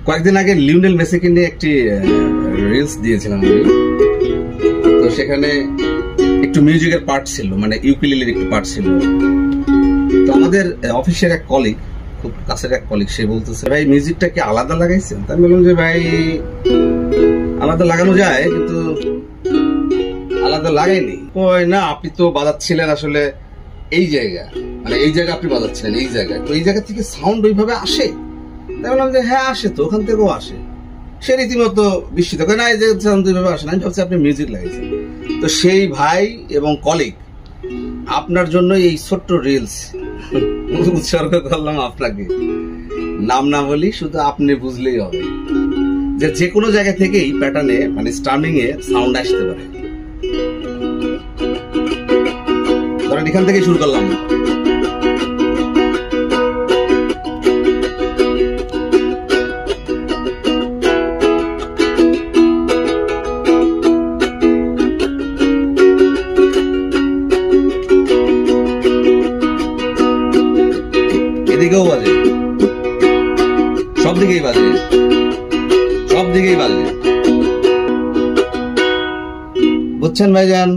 কয়েকদিন আগে লিওনেল মেসিকে নিয়ে একটি রিলস দিয়েছিলাম আমি। তো সেখানে একটু মিউজিকের পার্ট ছিল, মানে ইউকুলেলের একটু পার্ট ছিল। তো আমাদের অফিসের এক কলিগ, খুব কাছের এক কলিগ, সে বলতেছে, ভাই মিউজিকটা কি আলাদা লাগাইছেন? তাই বললাম যে ভাই আলাদা লাগানো যায়, কিন্তু আলাদা লাগাইনি। কই না, আপনি তো বাজাচ্ছিলেন আসলে এই জায়গা, মানে এই জায়গা আপনি বাজাচ্ছিলেন এই জায়গায়, তো এই জায়গা থেকে সাউন্ড ওইভাবে আসে? তাই বললাম যে হ্যাঁ আসে, তো ওখান থেকেও আসে। সে রীতিমতো বিস্মিত, না এই যে সাউন্ড ওইভাবে আসে না, আমি ভাবছি আপনি মিউজিক লাগাইছেন। তো সেই ভাই এবং কলিগ, আপনার জন্য এই ছোট্ট রিলস উৎসর্গ করলাম আপনাকে। নাম না বলি, শুধু আপনি বুঝলেই হবে যে কোনো জায়গা থেকেই প্যাটার্নে, মানে স্টার্মিং এ সাউন্ড আসতে পারে। ধরেন এখান থেকে শুরু করলাম, এদিকেও বাজে, সব দিকেই বাজে, সব দিকেই বাজে, বুঝছেন ভাইজান?